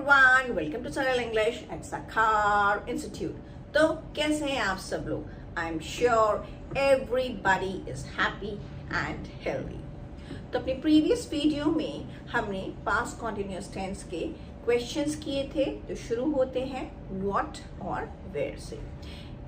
Everyone, welcome to सरल English at सखार institute. तो कैसे हैं आप सब लोग? I am sure everybody is happy and healthy. तो अपनी प्रीवियस वीडियो में हमने पास्ट कॉन्टिन्यूअस टेंस के क्वेश्चंस किए थे जो शुरू होते हैं व्हाट और वेयर से।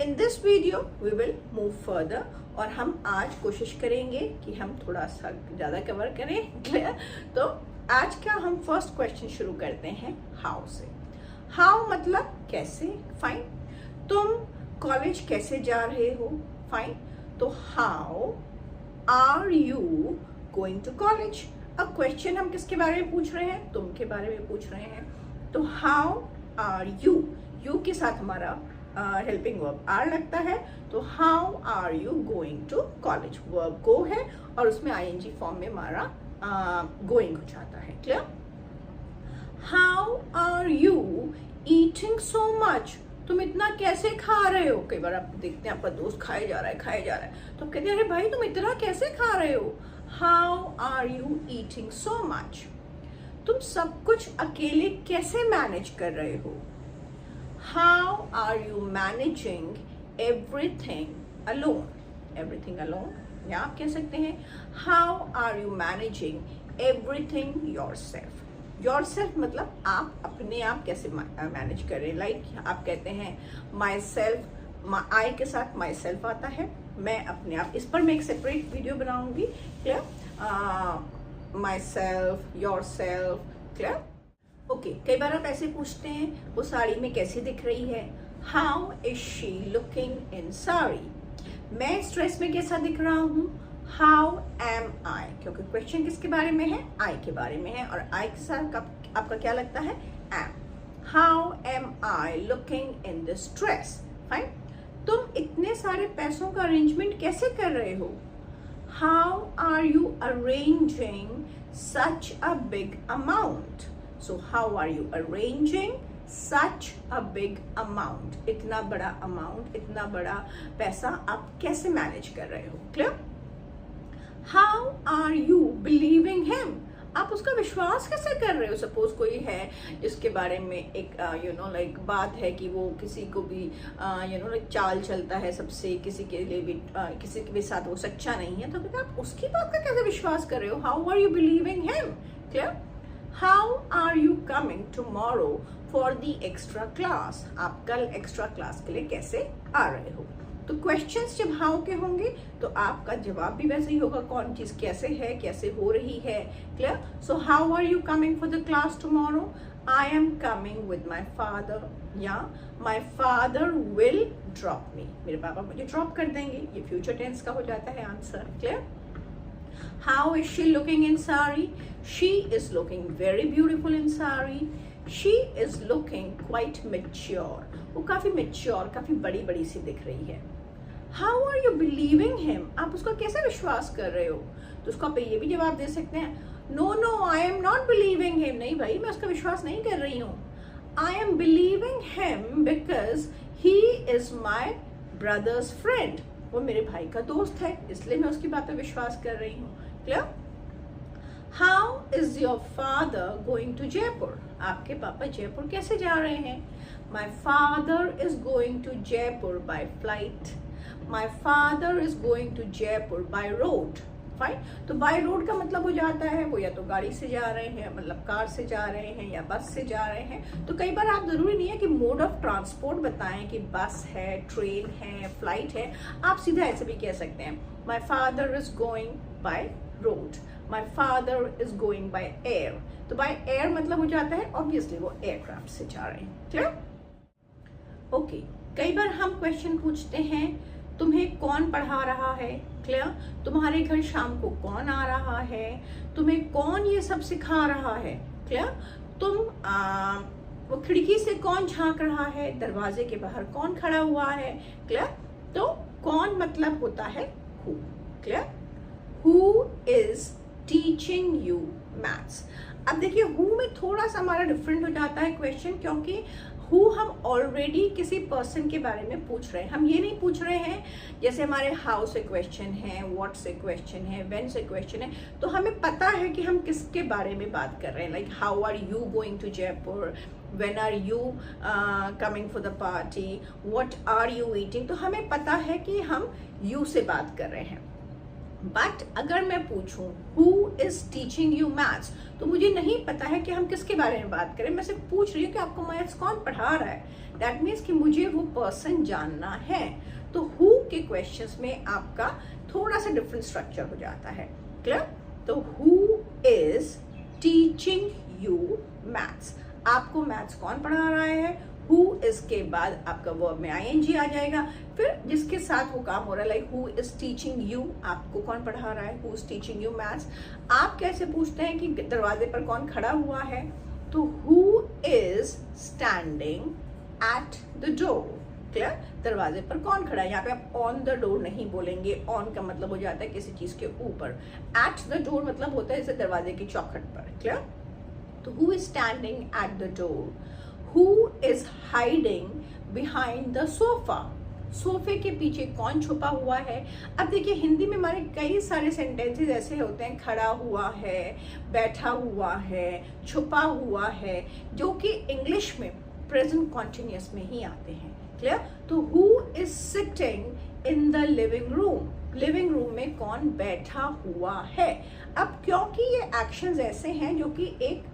In this video we will move further और हम आज कोशिश करेंगे कि हम थोड़ा सा ज़्यादा कवर करें। क्लियर? तो आज का हम फर्स्ट क्वेश्चन शुरू करते हैं हाउ से। हाउ मतलब कैसे। फाइन। तुम कॉलेज कैसे जा रहे हो? फाइन। तो how are you going to college. अब क्वेश्चन हम किसके बारे में पूछ रहे हैं? तुम के बारे में पूछ रहे हैं। तो हाउ आर यू, यू के साथ हमारा हेल्पिंग वर्ब आर लगता है। तो how are you going to college, verb go है और उसमें आईएनजी फॉर्म में हमारा गोइंग हो जाता है। Clear? How are you eating so much. तुम इतना कैसे खा रहे हो? कई बार आप देखते हैं आपका दोस्त खाए जा रहा है, तो कहते हैं अरे भाई तुम इतना कैसे खा रहे हो? How are you eating so much. तुम सब कुछ अकेले कैसे मैनेज कर रहे हो? How are you managing everything alone. Everything alone, या आप कह सकते हैं how are you managing everything yourself. Yourself मतलब आप अपने आप कैसे मैनेज कर रहे हैं। लाइक आप कहते हैं माई सेल्फ, आई के साथ माई सेल्फ आता है, मैं अपने आप। इस पर मैं एक सेपरेट वीडियो बनाऊंगी। Clear? My self, your self. Clear? Okay. कई बार आप ऐसे पूछते हैं वो साड़ी में कैसी दिख रही है? How is she looking in sari. मैं इस ड्रेस में कैसा दिख रहा हूँ? हाउ एम आई, क्योंकि क्वेश्चन किसके बारे में है? आई के बारे में है और आई के साथ आपका क्या लगता है? Am. How am I looking in this dress. Fine. तुम इतने सारे पैसों का अरेंजमेंट कैसे कर रहे हो? How are you arranging such a big amount. So how are you arranging such a big amount. इतना बड़ा अमाउंट, इतना बड़ा पैसा आप कैसे मैनेज कर रहे हो? Clear? How are you believing him. आप उसका विश्वास कैसे कर रहे हो? सपोज कोई है जिसके बारे में एक लाइक बात है कि वो किसी को भी लाइक चाल चलता है सबसे, किसी के लिए भी किसी के भी साथ वो सच्चा नहीं है, तो कहते आप उसकी बात का कैसे विश्वास कर रहे हो? How are you believing him. Clear? How are you coming tomorrow for the extra class. आप कल एक्स्ट्रा क्लास के लिए कैसे आ रहे हो? तो क्वेश्चंस जब हाउ के होंगे तो आपका जवाब भी वैसे ही होगा, कौन चीज कैसे है, कैसे हो रही है। Clear? So how are you coming for the class tomorrow? I am coming with my father, या my father will drop me. मेरे पापा मुझे ड्रॉप कर देंगे। ये फ्यूचर टेंस का हो जाता है answer. Clear? How is she looking in sari? She is looking very beautiful in sari. She is looking quite mature. वो काफी mature, काफी बड़ी बड़ी सी दिख रही है। How are you believing him? आप उसका कैसे विश्वास कर रहे हो? तो उसको आप ये भी जवाब दे सकते हैं, No, no, I am not believing him. नहीं भाई, मैं उसका विश्वास नहीं कर रही हूँ। I am believing him because he is my brother's friend. वो मेरे भाई का दोस्त है, इसलिए मैं उसकी बात पे विश्वास कर रही हूँ। Clear? How is your father going to Jaipur. आपके पापा जयपुर कैसे जा रहे हैं? My father is going to Jaipur by flight. My father is going to Jaipur by road. Fine. तो बाय रोड का मतलब हो जाता है वो या तो गाड़ी से जा रहे हैं, मतलब कार से जा रहे हैं, या बस से जा रहे हैं। तो कई बार आप जरूरी नहीं है कि मोड ऑफ ट्रांसपोर्ट बताएं कि बस है, ट्रेन है, फ्लाइट है। आप सीधा ऐसे भी कह सकते हैं, my father is going by road, my father is going by air. तो बाय एयर मतलब हो जाता है ऑब्वियसली वो एयरक्राफ्ट से जा रहे हैं। क्लियर? ओके। कई बार हम क्वेश्चन पूछते हैं तुम्हें कौन पढ़ा रहा है? क्लियर? तुम्हारे घर शाम को कौन आ रहा है? तुम्हें कौन ये सब सिखा रहा है? क्लियर? तुम वो खिड़की से कौन झांक रहा है? दरवाजे के बाहर कौन खड़ा हुआ है? क्लियर? तो कौन मतलब होता है who. Clear? Who is teaching you maths. अब देखिए हु में थोड़ा सा हमारा डिफरेंट हो जाता है क्वेश्चन, क्योंकि हु हम ऑलरेडी किसी पर्सन के बारे में पूछ रहे हैं, हम ये नहीं पूछ रहे हैं जैसे हमारे हाउ से क्वेश्चन है, व्हाट से क्वेश्चन है, व्हेन से क्वेश्चन है, तो हमें पता है कि हम किसके बारे में बात कर रहे हैं, like how are you going to Jaipur, when are you coming for the party, what are you eating, तो हमें पता है कि हम you से बात कर रहे हैं। बट अगर मैं पूछूं who is teaching you maths, तो मुझे नहीं पता है कि हम किसके बारे में बात करें, मैं सिर्फ पूछ रही हूँ कि आपको मैथ्स कौन पढ़ा रहा है। दैट मीन्स कि मुझे वो पर्सन जानना है। तो who के क्वेश्चंस में आपका थोड़ा सा डिफरेंट स्ट्रक्चर हो जाता है। क्लियर? तो who is teaching you maths, आपको मैथ्स कौन पढ़ा रहा है। हु इसके बाद आपका वर्ब में ing आ जाएगा, फिर जिसके साथ वो काम हो रहा है, like who is teaching you, आपको कौन पढ़ा रहा है, who is teaching you maths. आप कैसे पूछते हैं कि दरवाजे पर कौन खड़ा हुआ है, तो who is standing at the door. Clear? दरवाजे पर कौन खड़ा है, यहाँ पे आप ऑन द डोर नहीं बोलेंगे, ऑन का मतलब हो जाता है किसी चीज के ऊपर, एट द डोर मतलब होता है जैसे दरवाजे की चौखट पर। क्लियर? तो who is standing at the door, who is hiding behind the sofa, सोफे के पीछे कौन छुपा हुआ है। अब देखिए हिंदी में हमारे कई सारे सेंटेंसेस ऐसे होते हैं, खड़ा हुआ है, बैठा हुआ है, छुपा हुआ है, जो कि इंग्लिश में प्रेजेंट कॉन्टिन्यूअस में ही आते हैं। क्लियर? तो who is sitting in the living room, living room में कौन बैठा हुआ है। अब क्योंकि ये एक्शंस ऐसे हैं जो कि एक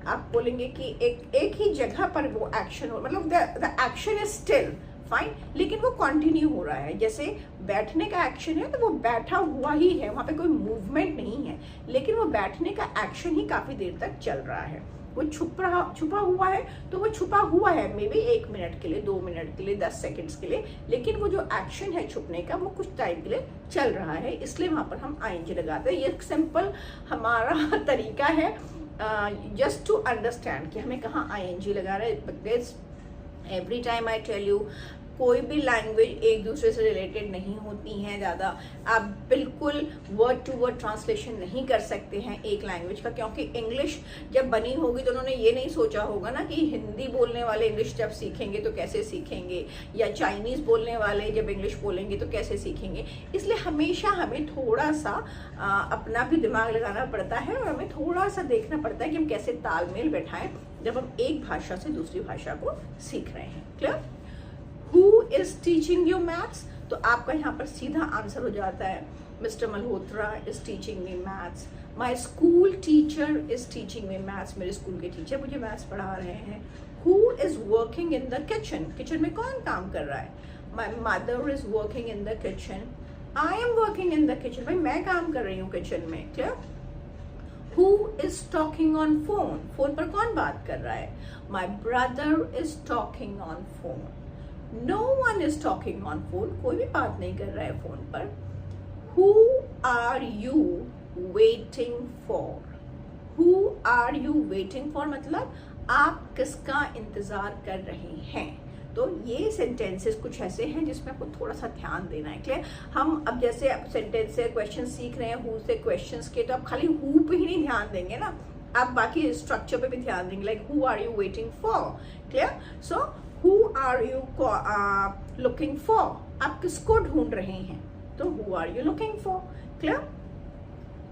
आप बोलेंगे कि एक ही जगह पर वो एक्शन हो, मतलब the action is still fine, लेकिन वो कंटिन्यू हो रहा है। जैसे बैठने का एक्शन है तो वो बैठा हुआ ही है, वहां पे कोई मूवमेंट नहीं है, लेकिन वो बैठने का एक्शन ही काफी देर तक चल रहा है। वो छुपा हुआ है तो वो छुपा हुआ है, मे बी 1 मिनट के लिए, 2 मिनट के लिए, 10 सेकेंड्स के लिए, लेकिन वो जो एक्शन है छुपने का वो कुछ टाइम के लिए चल रहा है, इसलिए वहां पर हम ing लगाते हैं। ये एक सिंपल हमारा तरीका है जस्ट टू अंडरस्टैंड कि हमें कहाँ ing लगा रहा है। Because every time I tell you, कोई भी लैंग्वेज एक दूसरे से रिलेटेड नहीं होती हैं ज़्यादा। आप बिल्कुल वर्ड टू वर्ड ट्रांसलेशन नहीं कर सकते हैं एक लैंग्वेज का, क्योंकि इंग्लिश जब बनी होगी तो उन्होंने ये नहीं सोचा होगा ना कि हिंदी बोलने वाले इंग्लिश जब सीखेंगे तो कैसे सीखेंगे, या चाइनीज़ बोलने वाले जब इंग्लिश बोलेंगे तो कैसे सीखेंगे। इसलिए हमेशा हमें थोड़ा सा अपना भी दिमाग लगाना पड़ता है और हमें थोड़ा सा देखना पड़ता है कि हम कैसे तालमेल बैठाएं जब हम एक भाषा से दूसरी भाषा को सीख रहे हैं। Clear? Who is teaching you maths? तो आपका यहाँ पर सीधा आंसर हो जाता है, Mr. Malhotra is teaching me maths. My school teacher is teaching me maths. मेरे स्कूल के टीचर मुझे मैथ्स पढ़ा रहे हैं। Who is working in the kitchen? Kitchen में कौन काम कर रहा है? My mother is working in the kitchen. I am working in the kitchen. भाई मैं काम कर रही हूँ किचन में। Clear? Who is talking on phone? Phone पर कौन बात कर रहा है? My brother is talking on phone. No one is talking on phone. कोई भी बात नहीं कर रहा है फोन पर। Who are you waiting for? Who are you waiting for मतलब आप किसका इंतजार कर रहे हैं। तो ये सेंटेंसेस कुछ ऐसे हैं जिसमें आपको थोड़ा सा ध्यान देना है। क्लियर? हम अब जैसे सेंटेंस से क्वेश्चन सीख रहे हैं हु से क्वेश्चंस के, तो आप खाली हु पे ही नहीं ध्यान देंगे ना, आप बाकी स्ट्रक्चर पे भी ध्यान देंगे, like who are you waiting for. Clear? So Who are you looking for? आप किसको ढूंढ रहे हैं, तो who are you looking for? Clear?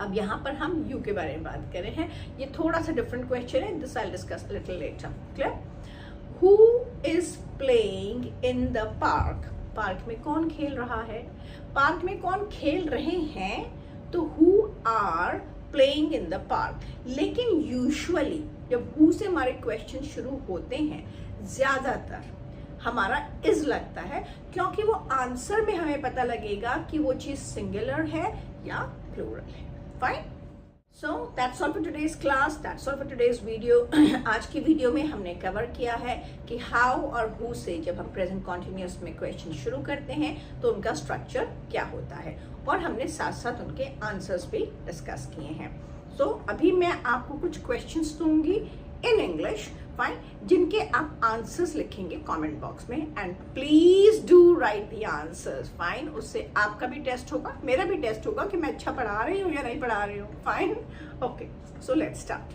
अब यहाँ पर हम you के बारे में बात कर रहे हैं, ये थोड़ा सा डिफरेंट क्वेश्चन है, this I'll discuss a little later. Clear? Who is playing in the park? Park में कौन खेल रहा है, पार्क में कौन खेल रहे हैं, तो who are playing in the park। लेकिन यूजुअली जब who से हमारे क्वेश्चन शुरू होते हैं ज्यादातर हमारा इज लगता है, क्योंकि वो आंसर में हमें पता लगेगा कि वो चीज सिंगुलर है या प्लूरल है। Fine? So that's all for today's class, that's all for today's video. आज की वीडियो में हमने कवर किया है कि हाउ और हु से जब हम प्रेजेंट कॉन्टिन्यूअस में क्वेश्चन शुरू करते हैं तो उनका स्ट्रक्चर क्या होता है, और हमने साथ साथ उनके आंसर्स भी डिस्कस किए हैं। सो अभी मैं आपको कुछ क्वेश्चंस दूंगी इन इंग्लिश, फाइन, जिनके आप आंसर्स लिखेंगे कमेंट बॉक्स में, and please do right the answers. Fine? उससे आपका भी टेस्ट होगा, मेरा भी टेस्ट होगा कि मैं अच्छा पढ़ा रही हूँ या नहीं पढ़ा रही हूँ। Fine? Okay, so let's start.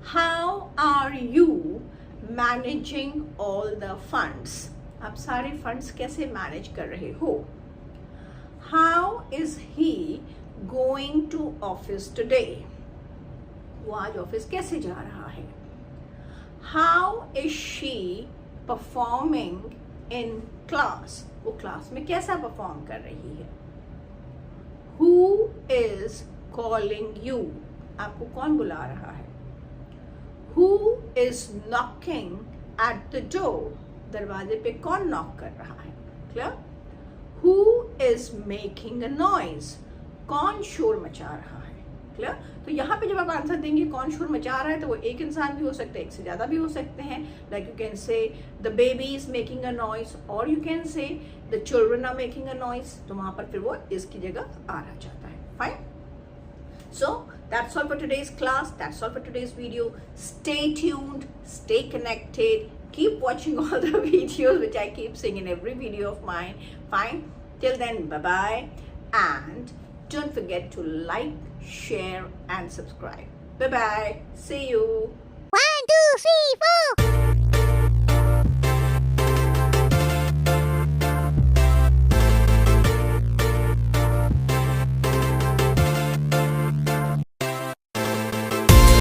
How are you managing all the funds? आप सारे फंड्स कैसे मैनेज कर रहे हो? How is he going to office today? वो आज ऑफिस कैसे जा रहा है? How is she performing in class? वो क्लास में कैसा परफॉर्म कर रही है? Who is calling you? आपको कौन बुला रहा है? Who is knocking at the door? दरवाजे पे कौन नॉक कर रहा है? Clear? Who is making a noise? कौन शोर मचा रहा है? क्लियर? तो यहाँ पे जब आप आंसर देंगे कौन शोर मचा रहा है, तो वो एक इंसान भी हो सकता है, एक से ज्यादा भी हो सकते हैं. Like you can say the baby is making a noise, और you can say the children are making a noise. तो वहां पर फिर वो इसकी जगह आ रहा जाता है. Fine. So that's all for today's class. That's all for today's video. Stay tuned, stay connected, keep watching all the videos which I keep saying in every video of mine. Fine. Till then, bye-bye. And don't forget to like, share and subscribe. Bye-bye. See you. 1, 2, 3, 4